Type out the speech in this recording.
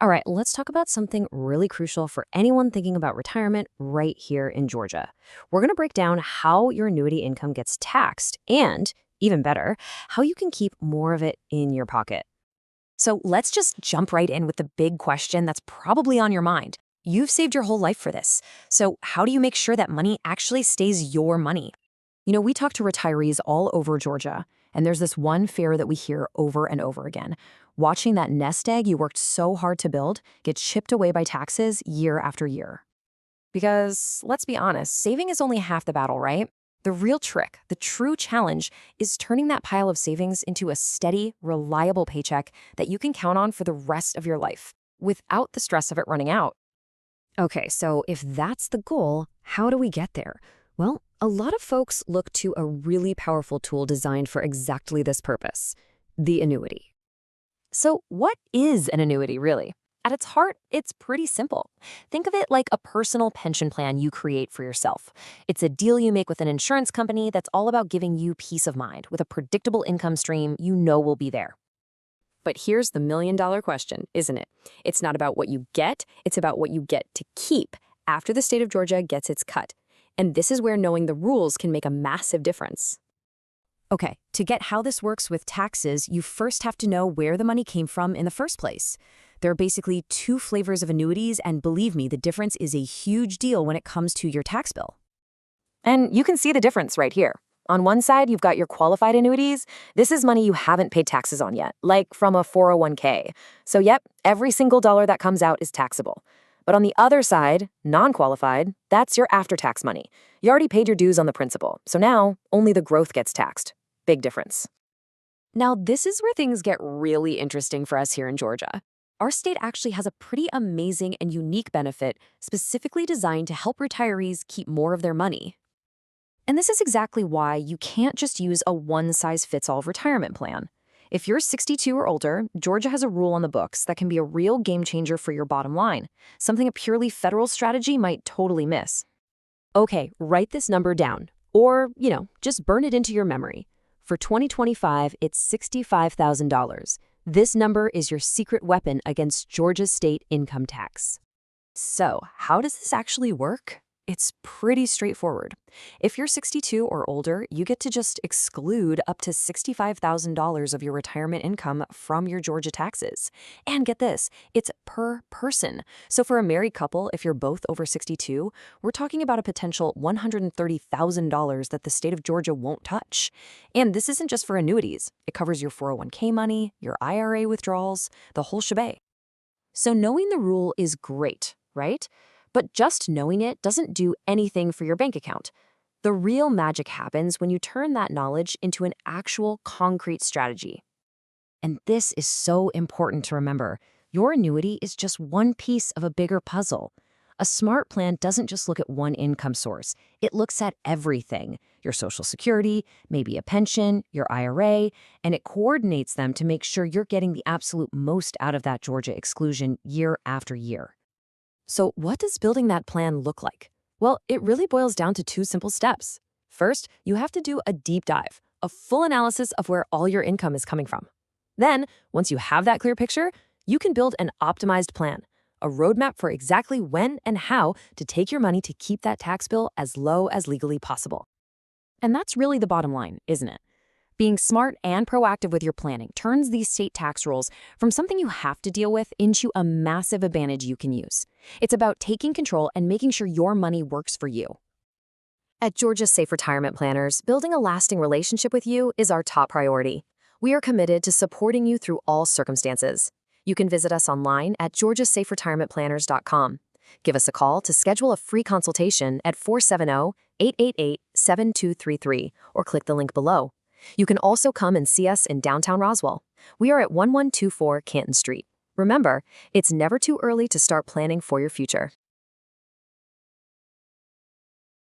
All right, let's talk about something really crucial for anyone thinking about retirement right here in Georgia. We're going to break down how your annuity income gets taxed and, even better, how you can keep more of it in your pocket. So let's just jump right in with the big question that's probably on your mind. You've saved your whole life for this. So how do you make sure that money actually stays your money? We talk to retirees all over Georgia, and there's this one fear that we hear over and over again. Watching that nest egg you worked so hard to build get chipped away by taxes year after year. Because, let's be honest, saving is only half the battle, right? The real trick, the true challenge, is turning that pile of savings into a steady, reliable paycheck that you can count on for the rest of your life, without the stress of it running out. Okay, so if that's the goal, how do we get there? Well, a lot of folks look to a really powerful tool designed for exactly this purpose, the annuity. So, what is an annuity, really? At its heart, it's pretty simple. Think of it like a personal pension plan you create for yourself. It's a deal you make with an insurance company that's all about giving you peace of mind with a predictable income stream you know will be there. But here's the million-dollar question, isn't it? It's not about what you get, it's about what you get to keep after the state of Georgia gets its cut. And this is where knowing the rules can make a massive difference. Okay, to get how this works with taxes, you first have to know where the money came from in the first place. There are basically two flavors of annuities, and believe me, the difference is a huge deal when it comes to your tax bill. And you can see the difference right here. On one side, you've got your qualified annuities. This is money you haven't paid taxes on yet, like from a 401k. So yep, every single dollar that comes out is taxable. But on the other side, non-qualified, that's your after-tax money. You already paid your dues on the principal, so now only the growth gets taxed. Big difference. Now, this is where things get really interesting for us here in Georgia. Our state actually has a pretty amazing and unique benefit specifically designed to help retirees keep more of their money. And this is exactly why you can't just use a one-size-fits-all retirement plan. If you're 62 or older, Georgia has a rule on the books that can be a real game changer for your bottom line, something a purely federal strategy might totally miss. Okay, write this number down, or, just burn it into your memory. For 2025, it's $65,000. This number is your secret weapon against Georgia's state income tax. So, how does this actually work? It's pretty straightforward. If you're 62 or older, you get to just exclude up to $65,000 of your retirement income from your Georgia taxes. And get this, it's per person. So for a married couple, if you're both over 62, we're talking about a potential $130,000 that the state of Georgia won't touch. And this isn't just for annuities. It covers your 401k money, your IRA withdrawals, the whole shebang. So knowing the rule is great, right? But just knowing it doesn't do anything for your bank account. The real magic happens when you turn that knowledge into an actual concrete strategy. And this is so important to remember. Your annuity is just one piece of a bigger puzzle. A smart plan doesn't just look at one income source. It looks at everything. Your Social Security, maybe a pension, your IRA, and it coordinates them to make sure you're getting the absolute most out of that Georgia exclusion year after year. So what does building that plan look like? Well, it really boils down to two simple steps. First, you have to do a deep dive, a full analysis of where all your income is coming from. Then, once you have that clear picture, you can build an optimized plan, a roadmap for exactly when and how to take your money to keep that tax bill as low as legally possible. And that's really the bottom line, isn't it? Being smart and proactive with your planning turns these state tax rules from something you have to deal with into a massive advantage you can use. It's about taking control and making sure your money works for you. At Georgia Safe Retirement Planners, building a lasting relationship with you is our top priority. We are committed to supporting you through all circumstances. You can visit us online at georgiasaferetirementplanners.com. Give us a call to schedule a free consultation at 470-888-7233 or click the link below. You can also come and see us in downtown Roswell. We are at 1124 Canton Street. Remember, it's never too early to start planning for your future.